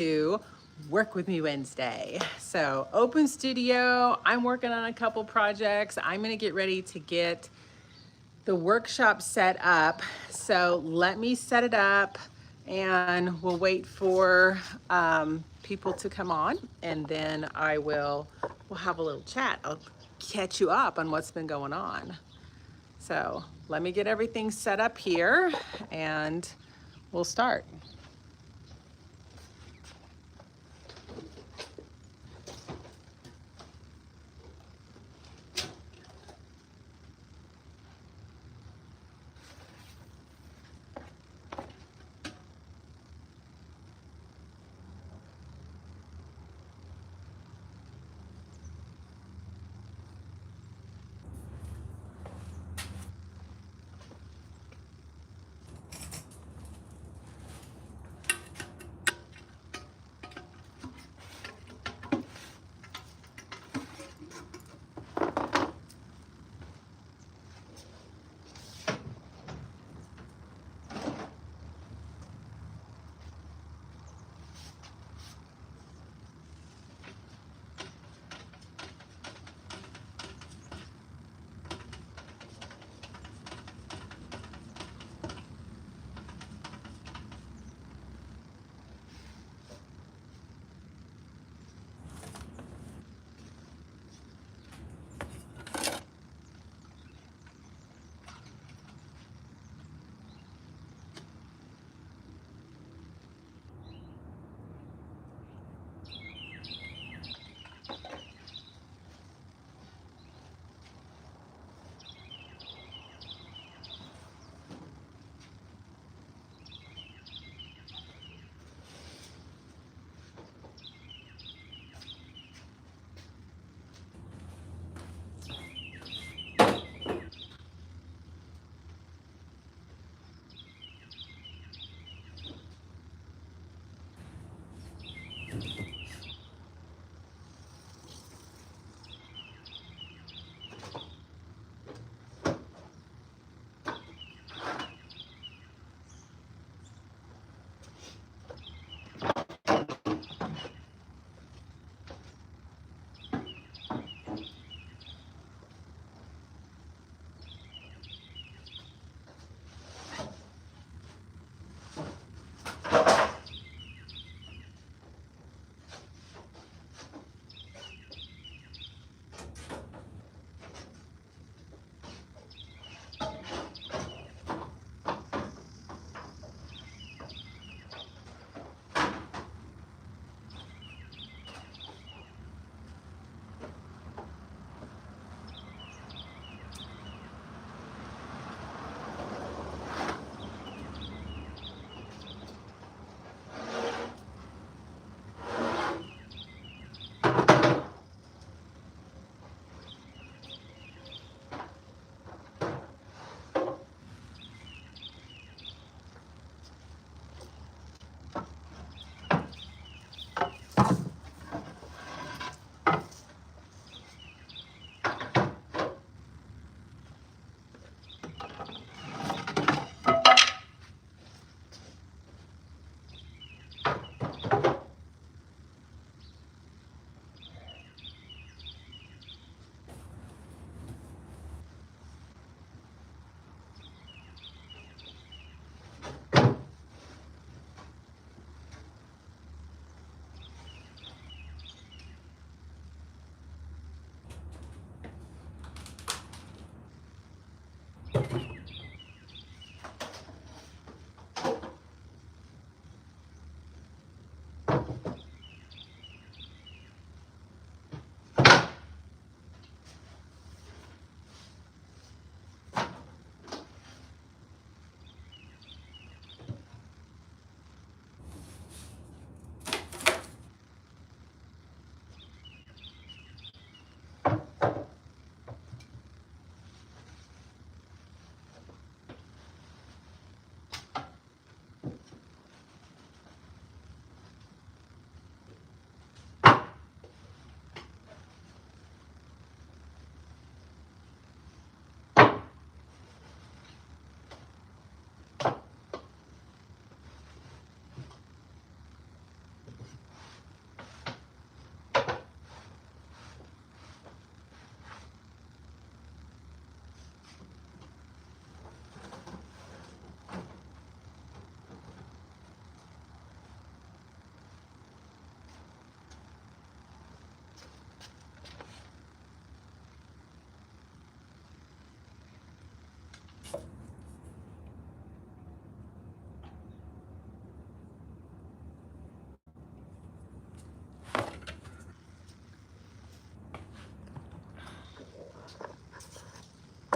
to Work With Me Wednesday. So open studio, I'm working on a couple projects. I'm gonna get ready to get the workshop set up. So let me set it up and we'll wait for people to come on, and then we'll have a little chat. I'll catch you up on what's been going on. So let me get everything set up here and we'll start.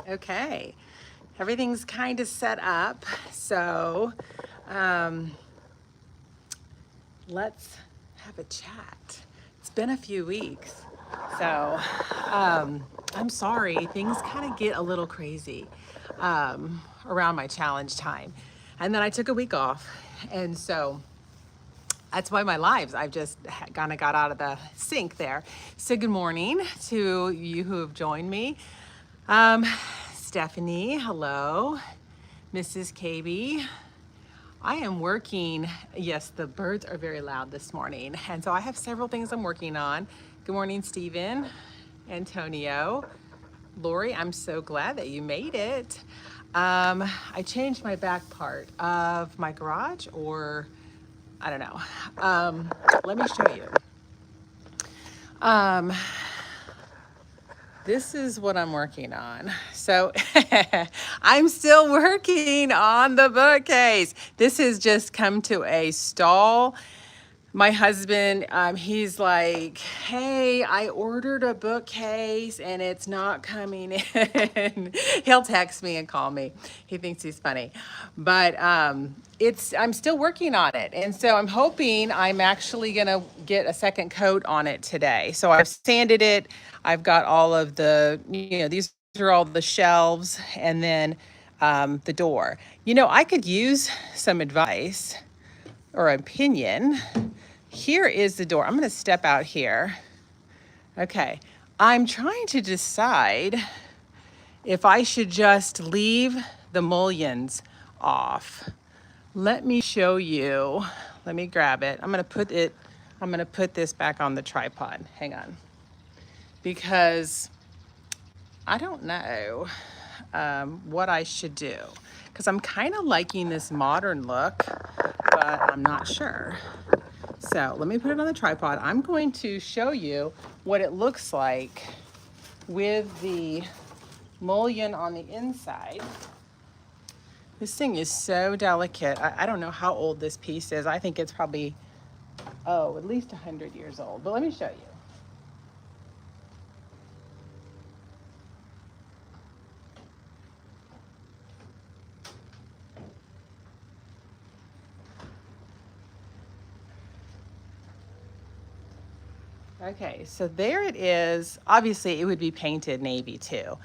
Okay, everything's kind of set up. So let's have a chat. It's been a few weeks. So I'm sorry, things kind of get a little crazy around my challenge time. And then I took a week off. And so that's why my lives, I've just kind of got out of the sync there. So good morning to you who have joined me. Stephanie, hello. Mrs. KB. I am working, yes, the birds are very loud this morning. And so I have several things I'm working on. Good morning, Stephen, Antonio. Lori, I'm so glad that you made it. I changed my back part of my garage, or I don't know. Let me show you. This is what I'm working on. So I'm still working on the bookcase. This has just come to a stall. My husband, he's like, hey, I ordered a bookcase and it's not coming in. He'll text me and call me. He thinks he's funny. But I'm still working on it. And so I'm hoping I'm actually gonna get a second coat on it today. So I've sanded it. I've got all of the, these are all the shelves, and then the door. I could use some advice or opinion. Here is the door. I'm going to step out here. Okay. I'm trying to decide if I should just leave the mullions off. Let me show you. Let me grab it. I'm going to put this back on the tripod. Hang on. Because I don't know what I should do. Because I'm kind of liking this modern look, but I'm not sure. So let me put it on the tripod. I'm going to show you what it looks like with the mullion on the inside. This thing is so delicate. I don't know how old this piece is. I think it's probably, at least 100 years old. But let me show you. Okay, so there it is. Obviously, it would be painted navy too,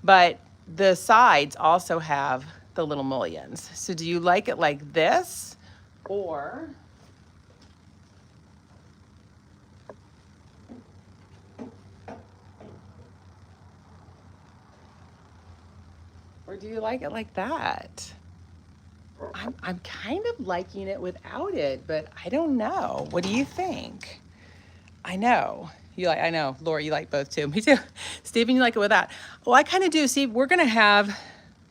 but the sides also have the little mullions. So do you like it like this, or do you like it like that? I'm kind of liking it without it, but I don't know. What do you think? I know. I know, Laura, you like both too. Me too. Stephen, you like it with that. Well, I kind of do. See, we're going to have,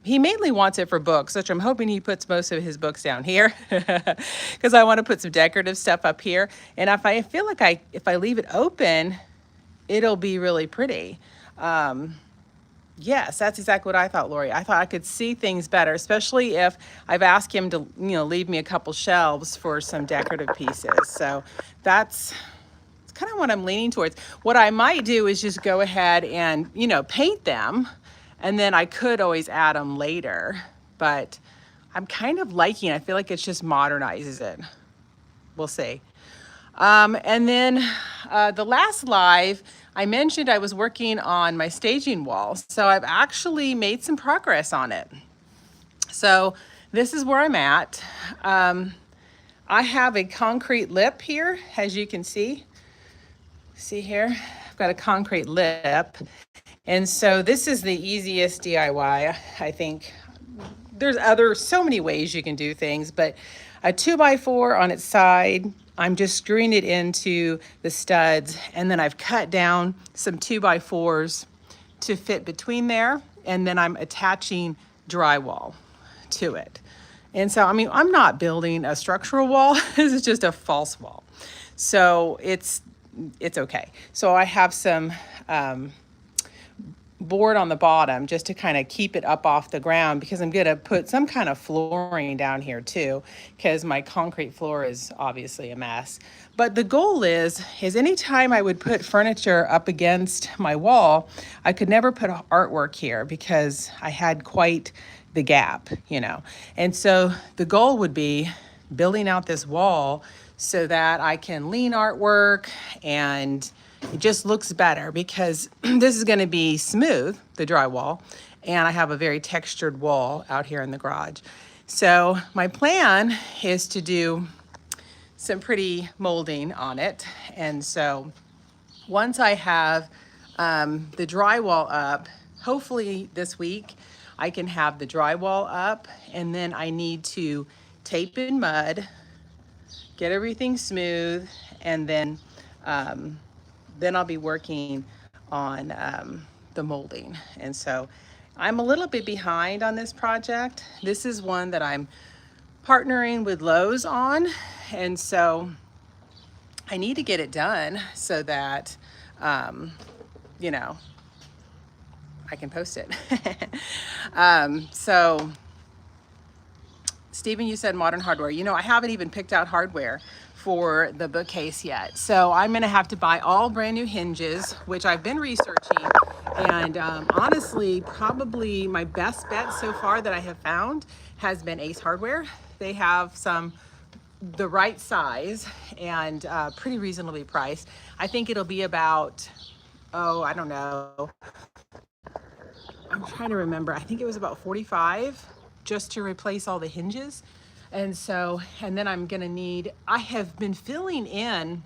he mainly wants it for books, which I'm hoping he puts most of his books down here because I want to put some decorative stuff up here. And I feel like if I leave it open, it'll be really pretty. Yes, that's exactly what I thought, Lori. I thought I could see things better, especially if I've asked him to, leave me a couple shelves for some decorative pieces. So that's kind of what I'm leaning towards. What I might do is just go ahead and, paint them, and then I could always add them later. But I'm kind of liking it. I feel like it just modernizes it. We'll see. And then the last live, I mentioned I was working on my staging wall. So I've actually made some progress on it. So this is where I'm at. I have a concrete lip here, as you can see. See here, I've got a concrete lip. And so this is the easiest DIY, I think. There's so many ways you can do things, but a 2x4 on its side, I'm just screwing it into the studs, and then I've cut down some 2x4s to fit between there, and then I'm attaching drywall to it. And so, I'm not building a structural wall. This is just a false wall. So it's okay. So I have some board on the bottom just to kind of keep it up off the ground, because I'm going to put some kind of flooring down here too, because my concrete floor is obviously a mess. But the goal is anytime I would put furniture up against my wall, I could never put artwork here because I had quite the gap, you know. And so the goal would be building out this wall so that I can lean artwork, and it just looks better because this is going to be smooth, the drywall, and I have a very textured wall out here in the garage. So my plan is to do some pretty molding on it. And so once I have the drywall up, hopefully this week I can have the drywall up, and then I need to tape in mud, get everything smooth, and then I'll be working on the molding. And so I'm a little bit behind on this project. This is one that I'm partnering with Lowe's on, and so I need to get it done so that you know, I can post it. So Stephen, you said modern hardware. You know, I haven't even picked out hardware for the bookcase yet. So I'm gonna have to buy all brand new hinges, which I've been researching. And honestly, probably my best bet so far that I have found has been Ace Hardware. They have some the right size and pretty reasonably priced. I think it'll be about, oh, I don't know. I'm trying to remember. I think it was about 45 just to replace all the hinges. And so, and then I'm gonna need, I have been filling in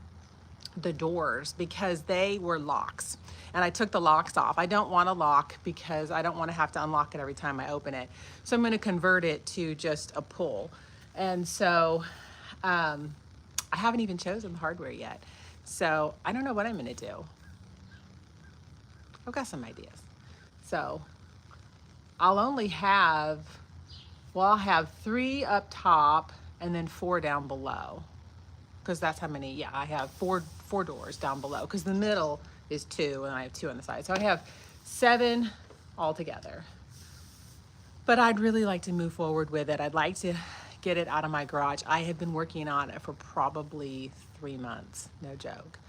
the doors because they were locks and I took the locks off. I don't want a lock because I don't want to have to unlock it every time I open it. So I'm going to convert it to just a pull. And so I haven't even chosen the hardware yet. So I don't know what I'm going to do. I've got some ideas. So I'll only have, well, I'll have 3 up top and then 4 down below. Because that's how many, yeah, I have four doors down below, because the middle is 2 and I have 2 on the side. So I have 7 altogether. But I'd really like to move forward with it. I'd like to get it out of my garage. I have been working on it for probably 3 months, no joke.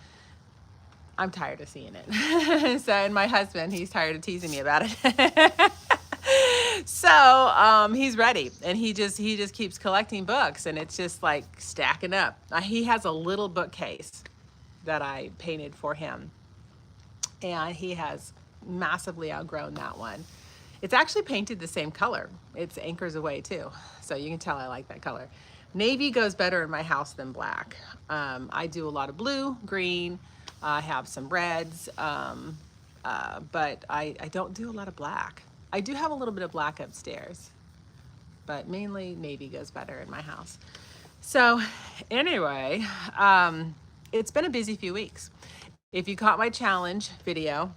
I'm tired of seeing it. So, and my husband, he's tired of teasing me about it. So he's ready, and he just keeps collecting books, and it's just like stacking up. He has a little bookcase that I painted for him, and he has massively outgrown that one. It's actually painted the same color. It's Anchors Away too, so you can tell I like that color. Navy goes better in my house than black. I do a lot of blue, green. I have some reds, but I don't do a lot of black. I do have a little bit of black upstairs, but mainly navy goes better in my house. So anyway, it's been a busy few weeks. If you caught my challenge video,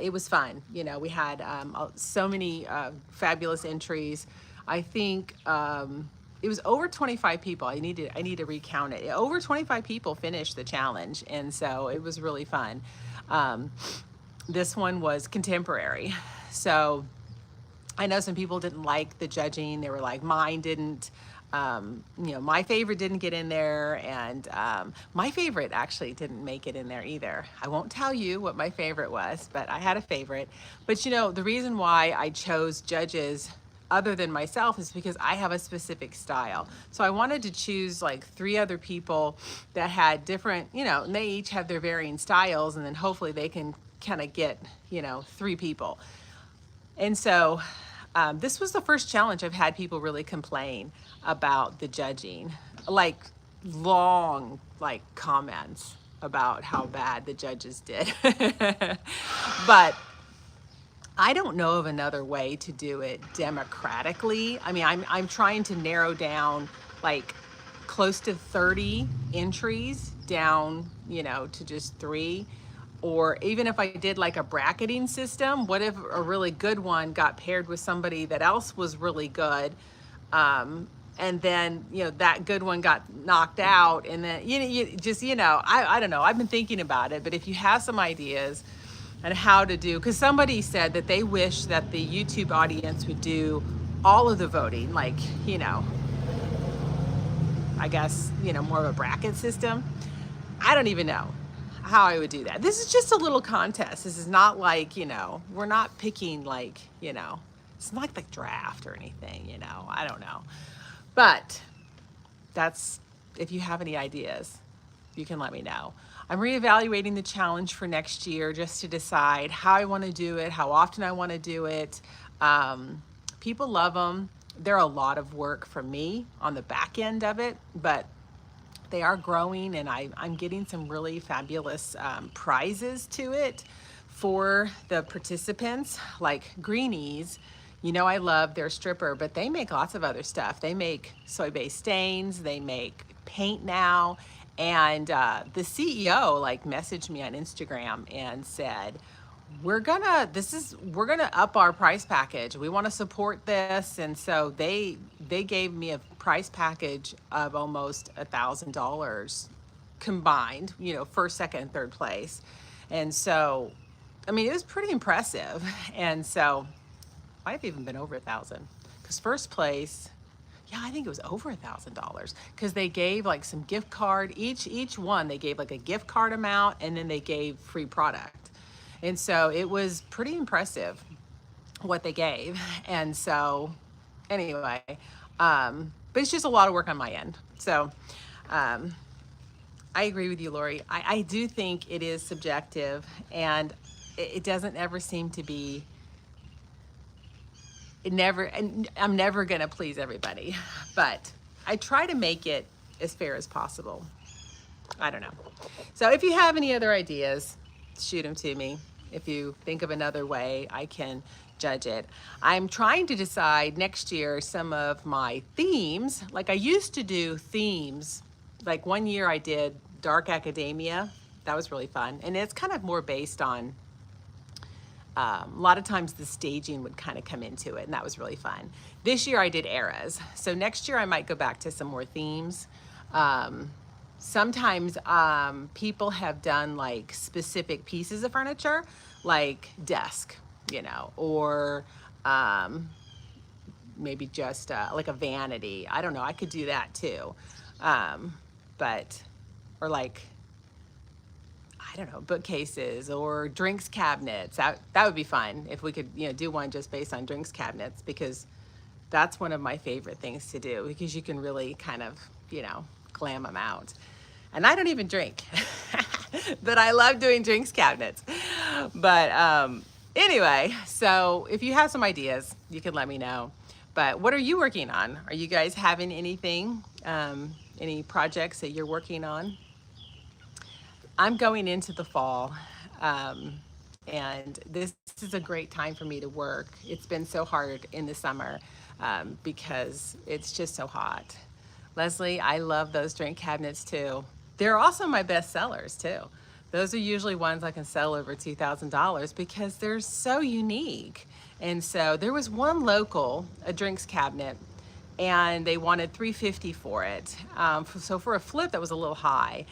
it was fun. You know, we had so many fabulous entries. I think it was over 25 people. I need to recount it. Over 25 people finished the challenge, and so it was really fun. This one was contemporary. So I know some people didn't like the judging. They were like, mine didn't, you know, my favorite didn't get in there, and my favorite actually didn't make it in there either. I won't tell you what my favorite was, but I had a favorite. But you know, the reason why I chose judges other than myself is because I have a specific style. So I wanted to choose like 3 other people that had different, you know, and they each have their varying styles, and then hopefully they can kind of get, you know, 3 people. And so this was the first challenge I've had people really complain about the judging, like long like comments about how bad the judges did. But I don't know of another way to do it democratically. I mean, I'm trying to narrow down like close to 30 entries down, you know, to just 3. Or even if I did like a bracketing system, what if a really good one got paired with somebody that else was really good, and then, you know, that good one got knocked out, and then you just, you know, I don't know. I've been thinking about it, but if you have some ideas, and how to do, because somebody said that they wish that the YouTube audience would do all of the voting, like, you know, I guess, you know, more of a bracket system. I don't even know how I would do that. This is just a little contest. This is not like, you know, we're not picking like, you know, it's not like the draft or anything, you know, I don't know. But that's, if you have any ideas, you can let me know. I'm reevaluating the challenge for next year just to decide how I want to do it, how often I want to do it. People love them. They're a lot of work for me on the back end of it, but they are growing, and I'm getting some really fabulous prizes to it for the participants, like Greenies. You know, I love their stripper, but they make lots of other stuff. They make soy-based stains, they make paint now, and the CEO like messaged me on Instagram and said, we're gonna up our price package. We want to support this, and so they gave me a price package of almost $1,000 combined. You know, first, second, and third place, and so, I mean, it was pretty impressive. And so, might have even been over 1,000, because first place, yeah, I think it was over $1,000, because they gave like some gift card, each one they gave like a gift card amount, and then they gave free product. And so it was pretty impressive what they gave. And so anyway, but it's just a lot of work on my end. So I agree with you, Lori. I do think it is subjective, and it doesn't ever seem to be, and I'm never gonna please everybody, but I try to make it as fair as possible. I don't know. So if you have any other ideas, shoot them to me. If you think of another way, I can judge it. I'm trying to decide next year some of my themes. Like, I used to do themes. Like, one year I did dark academia. That was really fun. And it's kind of more based on, a lot of times the staging would kind of come into it, and that was really fun. This year I did eras. So next year I might go back to some more themes. Sometimes people have done like specific pieces of furniture, like desk, you know, or maybe just like a vanity. I don't know, I could do that too. But, or like, I don't know, bookcases or drinks cabinets. That would be fun if we could, you know, do one just based on drinks cabinets, because that's one of my favorite things to do, because you can really kind of, you know, glam them out. And I don't even drink, but I love doing drinks cabinets. But anyway, so if you have some ideas, you can let me know. But what are you working on? Are you guys having anything, any projects that you're working on? I'm going into the fall, and this is a great time for me to work. It's been so hard in the summer because it's just so hot. Leslie, I love those drink cabinets too. They're also my best sellers too. Those are usually ones I can sell over $2,000 because they're so unique. And so there was one local, a drinks cabinet, and they wanted $350 for it. So for a flip, that was a little high.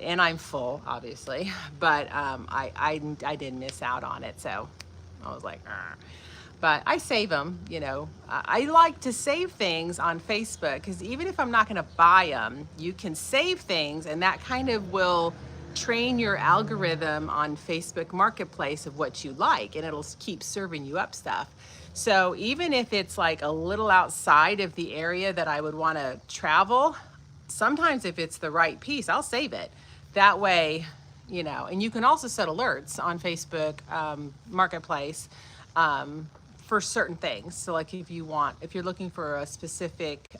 And I'm full, obviously, but I did miss out on it. So I was like, "Argh." But I save them, you know. I like to save things on Facebook, because even if I'm not gonna buy them, you can save things, and that kind of will train your algorithm on Facebook Marketplace of what you like, and it'll keep serving you up stuff. So even if it's like a little outside of the area that I would wanna travel, sometimes if it's the right piece, I'll save it. That way, you know, and you can also set alerts on Facebook Marketplace for certain things. So like if you're looking for a specific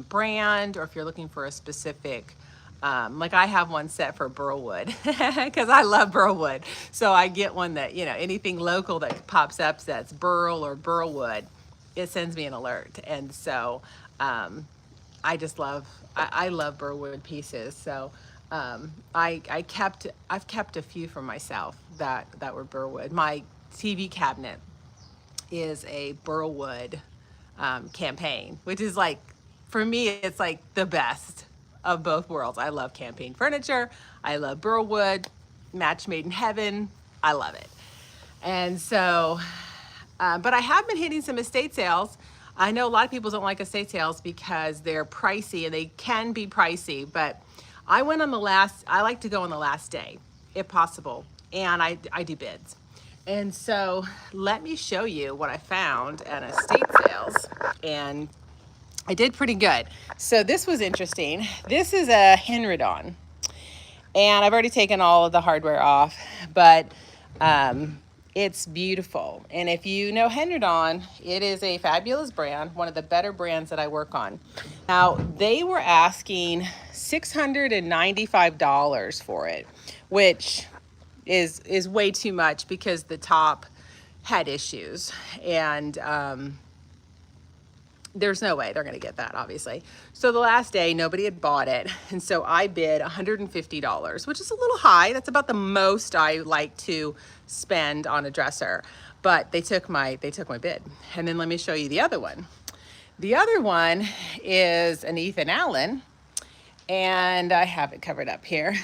brand, or if you're looking for a specific, like I have one set for burlwood because I love burlwood. So I get one that, you know, anything local that pops up that's burl or burlwood, it sends me an alert. And so I just love, I love burlwood pieces. So I've kept a few for myself that were burlwood. My TV cabinet is a burlwood campaign, which is like, for me, it's like the best of both worlds. I love campaign furniture. I love burlwood, match made in heaven. I love it. And so, but I have been hitting some estate sales. I know a lot of people don't like estate sales because they're pricey, and they can be pricey, but I went on the last, I like to go on the last day if possible. And I do bids. And so let me show you what I found at estate sales. And I did pretty good. So this was interesting. This is a Henredon, and I've already taken all of the hardware off, but it's beautiful. And if you know Henredon, it is a fabulous brand, one of the better brands that I work on. Now, they were asking $695 for it, which is way too much because the top had issues. And there's no way they're going to get that, obviously. So the last day, nobody had bought it. And so I bid $150, which is a little high. That's about the most I like to spend on a dresser. But they took my bid. And then let me show you the other one. The other one is an Ethan Allen, and I have it covered up here.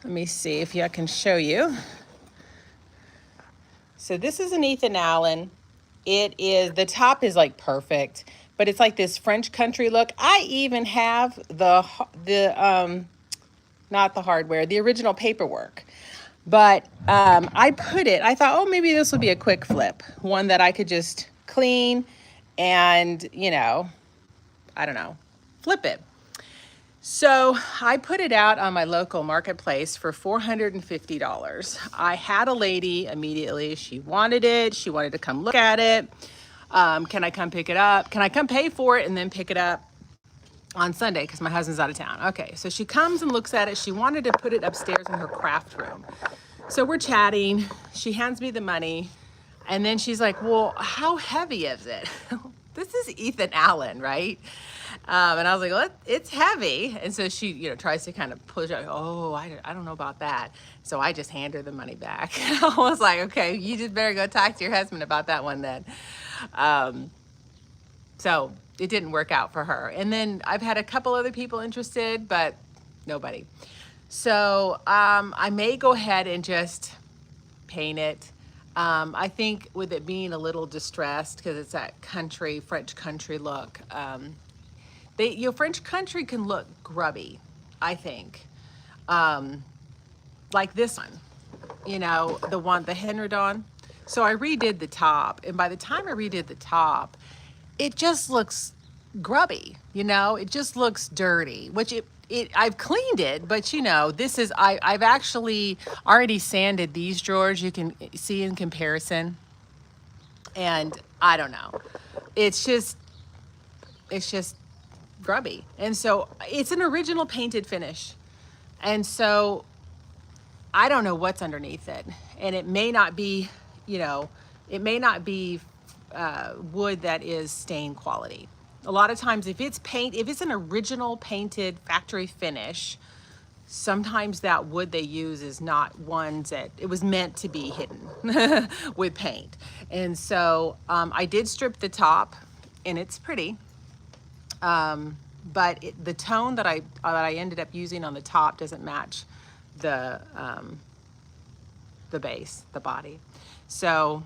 Let me see if I can show you. So this is an Ethan Allen. It is, the top is like perfect, but it's like this French country look. I even have the not the hardware, the original paperwork. But I thought, oh, maybe this will be a quick flip, one that I could just clean and, you know, I don't know, flip it. So I put it out on my local marketplace for $450. I had a lady immediately. She wanted it. She wanted to come look at it. Can I come pick it up? Can I come pay for it and then pick it up on Sunday because my husband's out of town? Okay, so she comes and looks at it. She wanted to put it upstairs in her craft room. So we're chatting. She hands me the money. And then she's like, well, how heavy is it? This is Ethan Allen, right? And I was like, well, it's heavy. And so she, you know, tries to kind of push out. Oh, I don't know about that. So I just hand her the money back. I was like, okay, you just better go talk to your husband about that one then. So it didn't work out for her. And then I've had a couple other people interested, but nobody. So I may go ahead and just paint it. I think with it being a little distressed because it's that country, French country look, French country can look grubby, I think. Like this one, you know, the Henredon. So I redid the top, and by the time I redid the top, it just looks grubby, you know, it just looks dirty, which I've cleaned it, but you know, I've actually already sanded these drawers, you can see in comparison. And I don't know, it's just grubby. And so it's an original painted finish. And so I don't know what's underneath it. And it may not be, you know, wood that is stain quality. A lot of times if it's an original painted factory finish, sometimes that wood they use is not ones that it was meant to be hidden with paint. And so I did strip the top, and it's pretty. But the tone that I ended up using on the top doesn't match the base, the body. So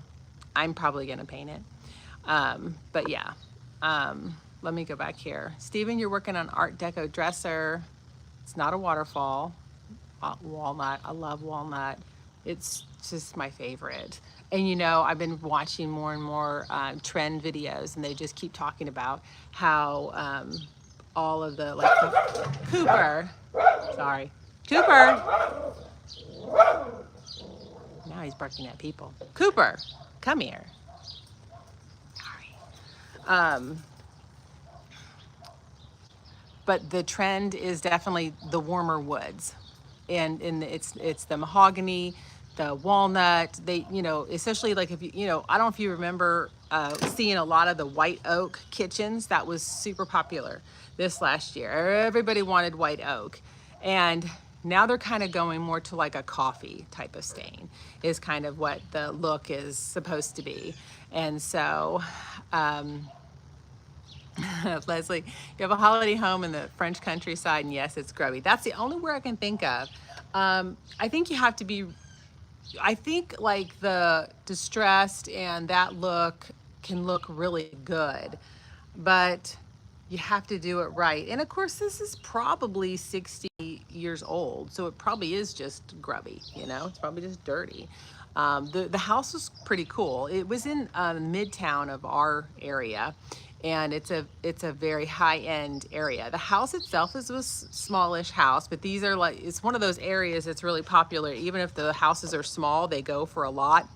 I'm probably gonna paint it. But yeah, let me go back here. Stephen, you're working on Art Deco dresser. It's not a waterfall. Walnut, I love walnut. It's just my favorite. And you know, I've been watching more and more trend videos, and they just keep talking about how all of the, like, Cooper, sorry, Cooper. Now he's barking at people. Cooper, come here. Sorry. But the trend is definitely the warmer woods, and it's the mahogany, the walnut. They, you know, especially like if you know, I don't know if you remember seeing a lot of the white oak kitchens. That was super popular this last year. Everybody wanted white oak, and now they're kind of going more to like a coffee type of stain is kind of what the look is supposed to be. And so Leslie, you have a holiday home in the French countryside, and yes, it's grubby. That's the only word I can think of. I think you have to be I think like the distressed and that look can look really good, but you have to do it right. And of course, this is probably 60 years old, so it probably is just grubby, you know, it's probably just dirty. The house was pretty cool. It was in midtown of our area, and it's a very high end area. The house itself is a smallish house, but these are like, it's one of those areas that's really popular. Even if the houses are small, they go for a lot.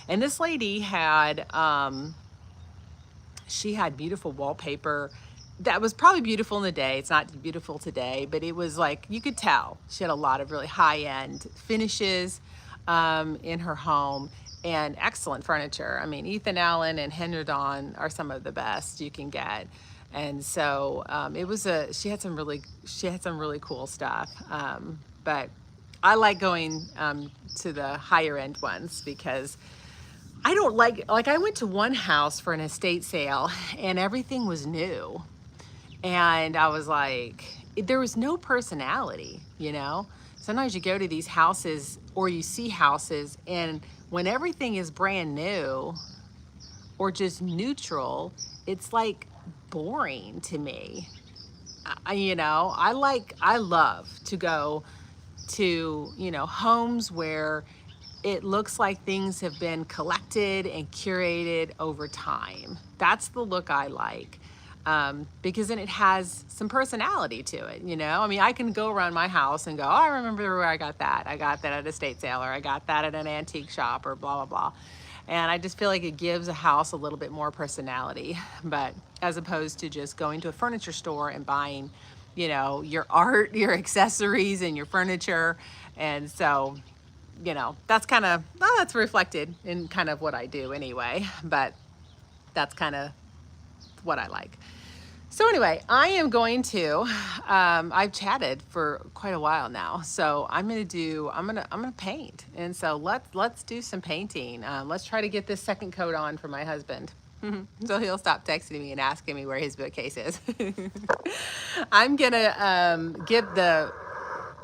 And this lady had she had beautiful wallpaper that was probably beautiful in the day. It's not beautiful today, but it was like, you could tell she had a lot of really high-end finishes in her home, and excellent furniture. I mean, Ethan Allen and Henderson are some of the best you can get. And so it was she had some really cool stuff. But I like going to the higher end ones because I don't like I went to one house for an estate sale and everything was new. And I was like, there was no personality, you know? Sometimes you go to these houses or you see houses, and when everything is brand new or just neutral, it's like boring to me. I love to go to, homes where it looks like things have been collected and curated over time. That's the look I like. Because then it has some personality to it, you know? I mean, I can go around my house and go, oh, I remember where I got that. I got that at a estate sale, or I got that at an antique shop, or blah, blah, blah. And I just feel like it gives a house a little bit more personality, but as opposed to just going to a furniture store and buying, your art, your accessories, and your furniture. And so, that's reflected in kind of what I do anyway, but that's kind of what I like. So anyway, I am going to, I've chatted for quite a while now, so I'm gonna paint. And so let's do some painting. Let's try to get this second coat on for my husband. So he'll stop texting me and asking me where his bookcase is. I'm gonna give the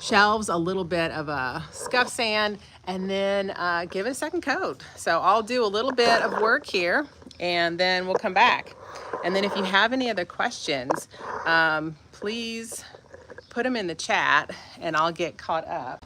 shelves a little bit of a scuff sand, and then give it a second coat. So I'll do a little bit of work here, and then we'll come back. And then if you have any other questions, please put them in the chat and I'll get caught up.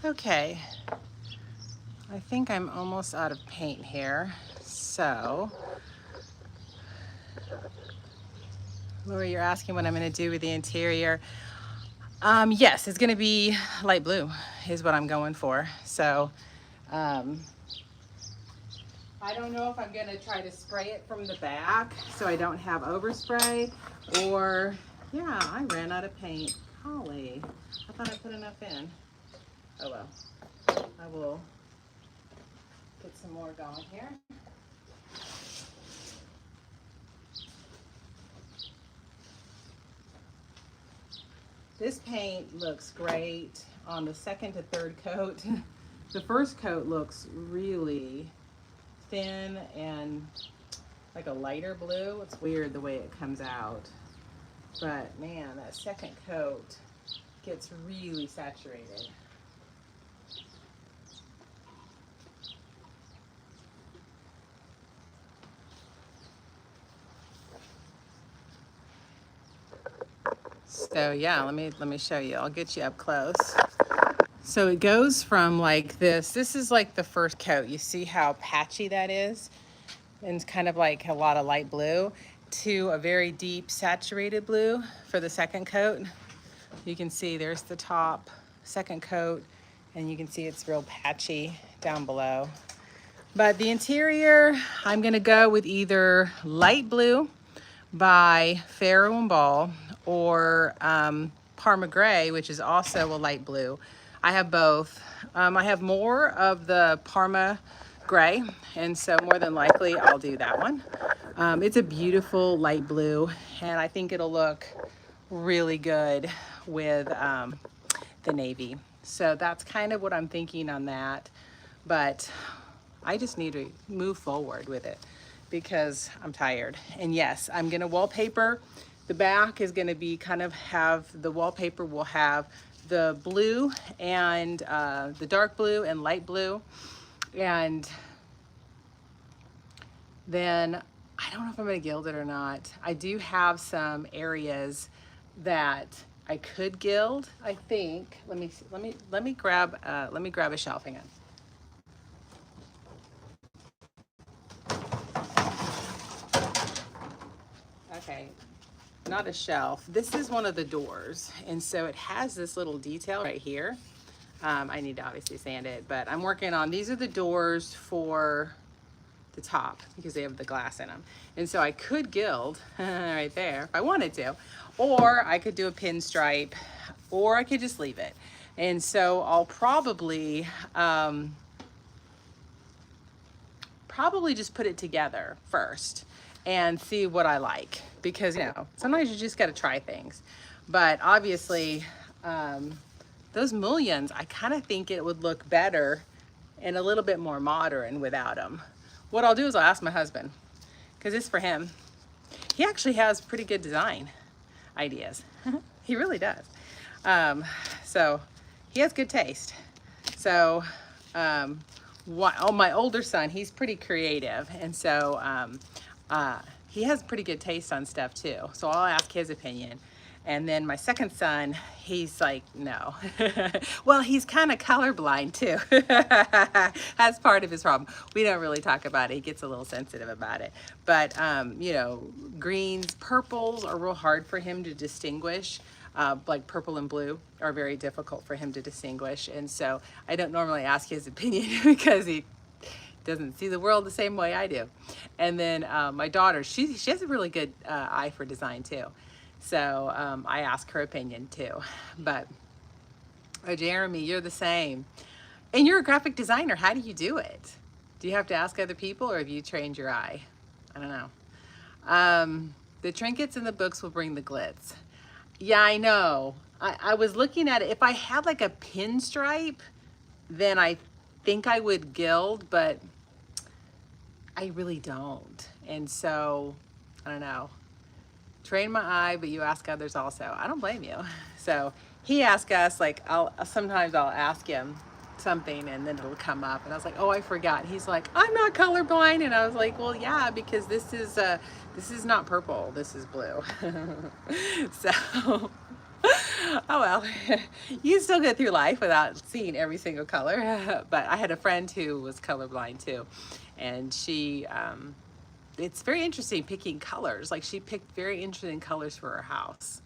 Okay, I think I'm almost out of paint here. So, Lori, you're asking what I'm gonna do with the interior. Yes, it's gonna be light blue is what I'm going for. So, um, I don't know if I'm gonna try to spray it from the back so I don't have overspray, or, yeah, I ran out of paint. Holly, I thought I put enough in. Oh well, I will get some more going here. This paint looks great on the second to third coat. The first coat looks really thin and like a lighter blue. It's weird the way it comes out. But man, that second coat gets really saturated. So yeah, let me show you. I'll get you up close. So it goes from like this. This is like the first coat. You see how patchy that is? And it's kind of like a lot of light blue to a very deep saturated blue for the second coat. You can see there's the top, second coat, and you can see it's real patchy down below. But the interior, I'm gonna go with either light blue by Faro and Ball or Parma Gray, which is also a light blue. I have both. I have more of the Parma Gray, and so more than likely I'll do that one. It's a beautiful light blue, and I think it'll look really good with the navy. So that's kind of what I'm thinking on that. But I just need to move forward with it because I'm tired. And yes, I'm gonna wallpaper. The back is gonna be kind of the wallpaper will have the blue and the dark blue and light blue. And then I don't know if I'm gonna gild it or not. I do have some areas that I could gild, I think. Let me grab a shelf. Hang on. Okay, not a shelf. This is one of the doors, and so it has this little detail right here. I need to obviously sand it, but I'm working on, these are the doors for the top because they have the glass in them. And so I could gild right there if I wanted to, or I could do a pinstripe, or I could just leave it. And so I'll probably just put it together first and see what I like, because sometimes you just got to try things. But obviously those mullions, I kind of think it would look better and a little bit more modern without them. What I'll do is I'll ask my husband, because it's for him. He actually has pretty good design ideas. He really does. So he has good taste. So my older son, he's pretty creative, and so he has pretty good taste on stuff too. So I'll ask his opinion. And then my second son, he's like, no. Well, he's kind of colorblind too. That's part of his problem. We don't really talk about it. He gets a little sensitive about it. But, greens, purples are real hard for him to distinguish. Like purple and blue are very difficult for him to distinguish. And so I don't normally ask his opinion because he doesn't see the world the same way I do. And then my daughter, she has a really good eye for design too. So I ask her opinion too. But, oh, Jeremy, you're the same. And you're a graphic designer. How do you do it? Do you have to ask other people, or have you trained your eye? I don't know. The trinkets and the books will bring the glitz. Yeah, I know. I was looking at it. If I had like a pinstripe, then I think I would gild, but I really don't. And so, I don't know. Train my eye, but you ask others also. I don't blame you. So he asked us, like, sometimes I'll ask him something and then it'll come up, and I was like, oh, I forgot. He's like, I'm not colorblind, and I was like, well, yeah, because this is not purple, this is blue. So oh well, you still get through life without seeing every single color. But I had a friend who was colorblind too, and she it's very interesting picking colors. Like, she picked very interesting colors for her house.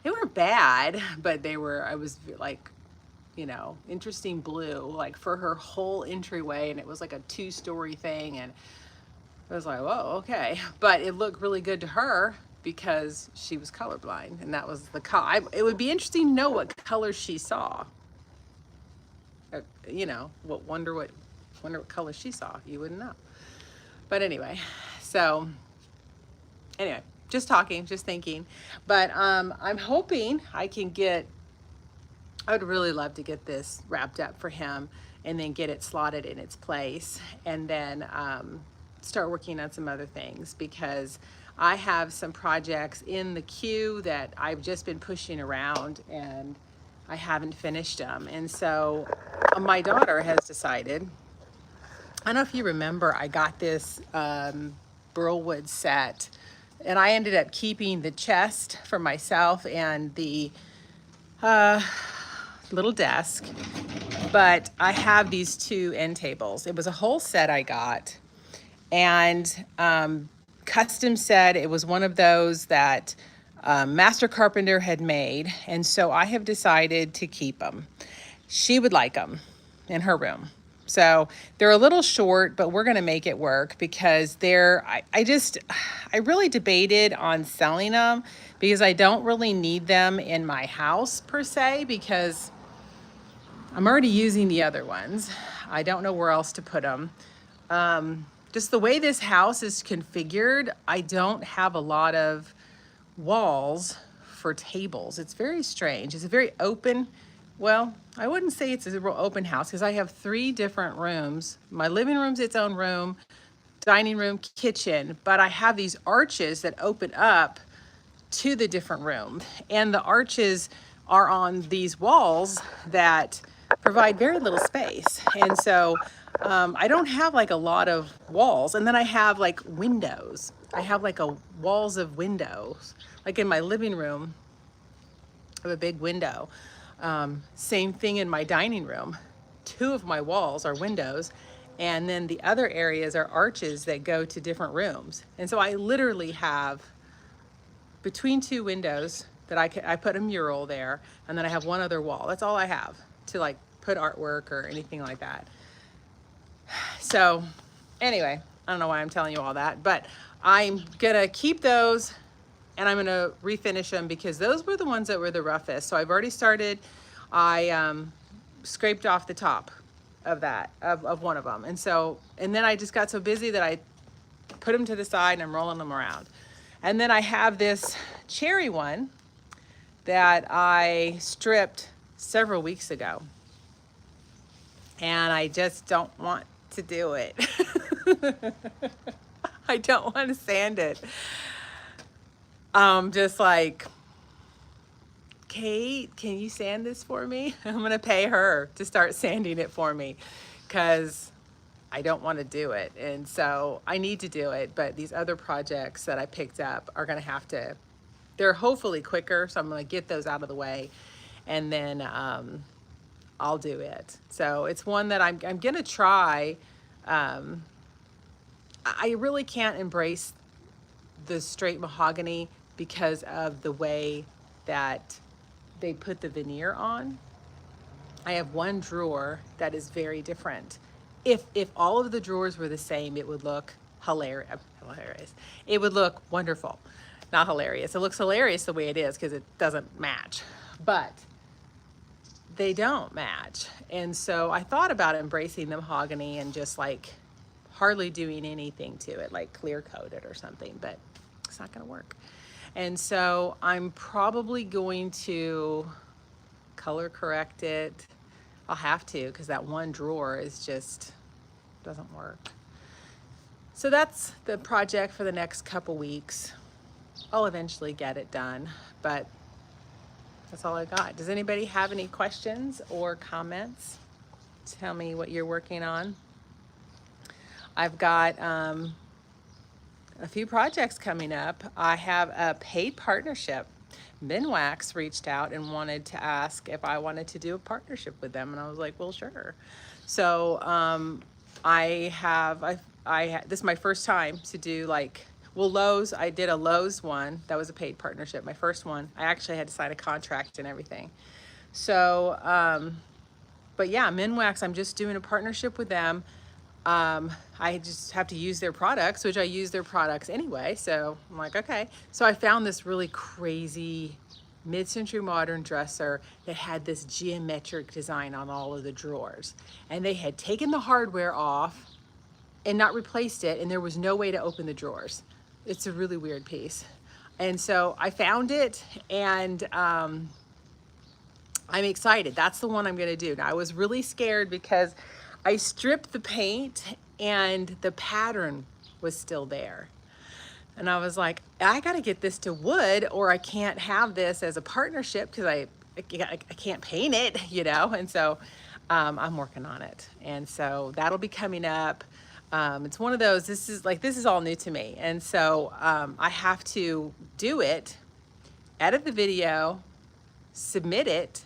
They weren't bad, but I was like, interesting blue, like for her whole entryway, and it was like a 2-story thing, and I was like, whoa, okay. But it looked really good to her because she was colorblind, and that was the color. It would be interesting to know what colors she saw. Wonder what color she saw. You wouldn't know. But anyway, just talking, just thinking. But I'm hoping I would really love to get this wrapped up for him and then get it slotted in its place, and then start working on some other things, because I have some projects in the queue that I've just been pushing around and I haven't finished them. And so my daughter has decided, I don't know if you remember, I got this Burlwood set And I ended up keeping the chest for myself and the uh, little desk, but I have these two end tables. It was a whole set I got, and custom set. It was one of those that Master Carpenter had made, and so I have decided to keep them. She would like them in her room. So they're a little short, but we're gonna make it work because I really debated on selling them because I don't really need them in my house per se, because I'm already using the other ones. I don't know where else to put them. Just the way this house is configured, I don't have a lot of walls for tables. It's very strange. It's a very open, well, I wouldn't say it's a real open house because I have 3 different rooms. My living room's its own room, dining room, kitchen, but I have these arches that open up to the different rooms. And the arches are on these walls that provide very little space. And so I don't have like a lot of walls. And then I have like windows. I have like a walls of windows. Like in my living room, I have a big window. Same thing in my dining room. 2 of my walls are windows, and then the other areas are arches that go to different rooms. And so I literally have between 2 windows that I put a mural there, and then I have one other wall. That's all I have to like put artwork or anything like that. So anyway, I don't know why I'm telling you all that, but I'm gonna keep those and I'm gonna refinish them because those were the ones that were the roughest. So I've already started. I scraped off the top of that, of one of them. And then I just got so busy that I put them to the side and I'm rolling them around. And then I have this cherry one that I stripped several weeks ago. And I just don't want to do it. I don't want to sand it. Just like, Kate, can you sand this for me? I'm gonna pay her to start sanding it for me because I don't want to do it. And so I need to do it, but these other projects that I picked up are gonna have to, they're hopefully quicker, so I'm gonna get those out of the way and then I'll do it. So it's one that I'm gonna try. I really can't embrace the straight mahogany because of the way that they put the veneer on. I have one drawer that is very different. If all of the drawers were the same, it would look hilarious. It would look wonderful. Not hilarious. It looks hilarious the way it is because it doesn't match. But they don't match. And so I thought about embracing the mahogany and just like hardly doing anything to it, like clear coat it or something, but it's not gonna work. And so I'm probably going to color correct it. I'll have to because that one drawer is just doesn't work. So that's the project for the next couple weeks. I'll eventually get it done, but that's all I got. Does anybody have any questions or comments? Tell me what you're working on. I've got a few projects coming up. I have a paid partnership. Minwax reached out and wanted to ask if I wanted to do a partnership with them, and I was like, well, sure. So this is my first time to do like, well, Lowe's, I did a Lowe's one. That was a paid partnership. My first one, I actually had to sign a contract and everything. So, but yeah, Minwax, I'm just doing a partnership with them. I just have to use their products, which I use their products anyway. So I'm like, okay. So I found this really crazy mid-century modern dresser that had this geometric design on all of the drawers. And they had taken the hardware off and not replaced it. And there was no way to open the drawers. It's a really weird piece. And so I found it and, I'm excited. That's the one I'm gonna do. Now I was really scared because I stripped the paint and the pattern was still there. And I was like, I gotta get this to wood or I can't have this as a partnership because I can't paint it, you know? And so I'm working on it. And so that'll be coming up. It's one of those, this is all new to me. And so I have to do it, edit the video, submit it,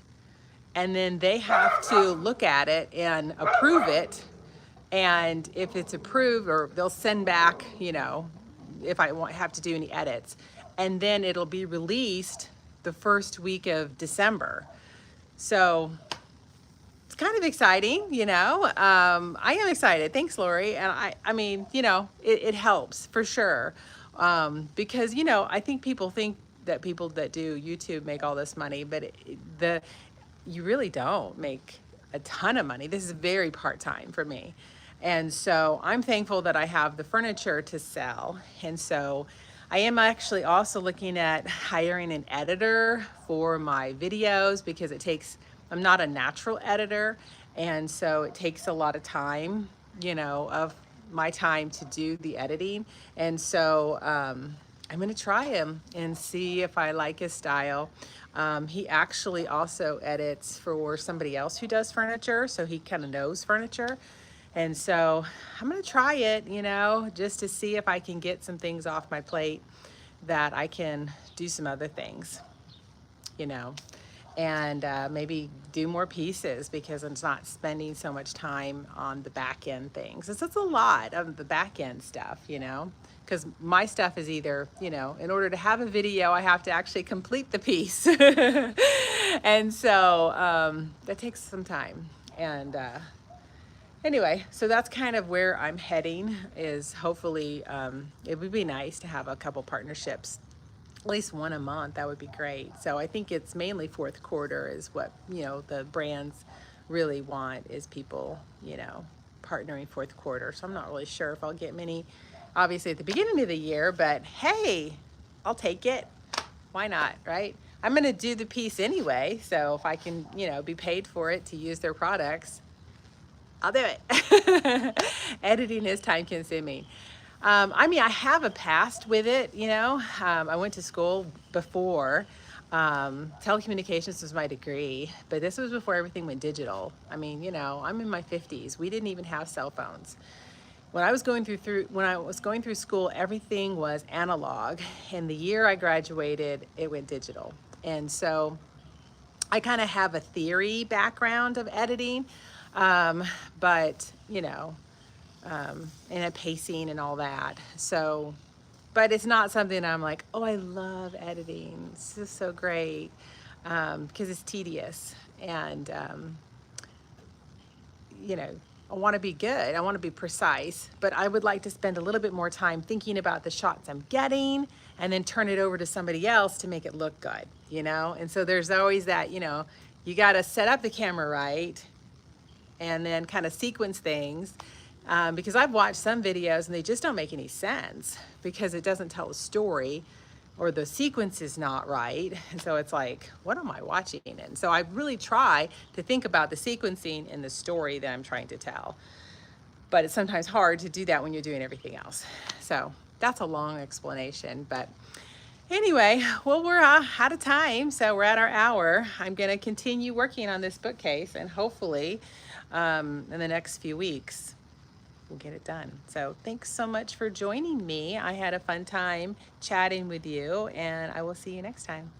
and then they have to look at it and approve it. And if it's approved, or they'll send back, if I have to do any edits, and then it'll be released the first week of December. So it's kind of exciting, I am excited. Thanks, Lori. And I mean, it helps for sure. Because, I think people think that people that do YouTube make all this money, but you really don't make a ton of money. This is very part-time for me. And so I'm thankful that I have the furniture to sell. And so I am actually also looking at hiring an editor for my videos, because I'm not a natural editor. And so it takes a lot of time, of my time to do the editing. And so I'm gonna try him and see if I like his style. He actually also edits for somebody else who does furniture, so he kind of knows furniture. And so I'm gonna try it, just to see if I can get some things off my plate, that I can do some other things, and maybe do more pieces, because I'm not spending so much time on the back end things. It's a lot of the back end stuff, because my stuff is either, in order to have a video, I have to actually complete the piece. And so that takes some time. And anyway, so that's kind of where I'm heading, is hopefully it would be nice to have a couple partnerships, at least one a month. That would be great. So I think it's mainly fourth quarter is what, the brands really want, is people, partnering fourth quarter. So I'm not really sure if I'll get many, obviously, at the beginning of the year, but hey, I'll take it. Why not, right? I'm gonna do the piece anyway, so if I can, be paid for it to use their products, I'll do it. Editing is time consuming. I mean, I have a past with it, I went to school before. Telecommunications was my degree, but this was before everything went digital. I mean, I'm in my 50s. We didn't even have cell phones. When I was going through school, everything was analog. And the year I graduated, it went digital. And so I kind of have a theory background of editing, but and a pacing and all that. So, but it's not something I'm like, oh, I love editing. This is so great, because it's tedious. And, I want to be good. I want to be precise, but I would like to spend a little bit more time thinking about the shots I'm getting, and then turn it over to somebody else to make it look good, And so there's always that, you got to set up the camera right, and then kind of sequence things. Because I've watched some videos and they just don't make any sense, because it doesn't tell a story, or the sequence is not right. And so it's like, what am I watching? And so I really try to think about the sequencing and the story that I'm trying to tell. But it's sometimes hard to do that when you're doing everything else. So that's a long explanation. But anyway, well, we're out of time. So we're at our hour. I'm going to continue working on this bookcase, and hopefully in the next few weeks, we'll get it done. So thanks so much for joining me. I had a fun time chatting with you, and I will see you next time.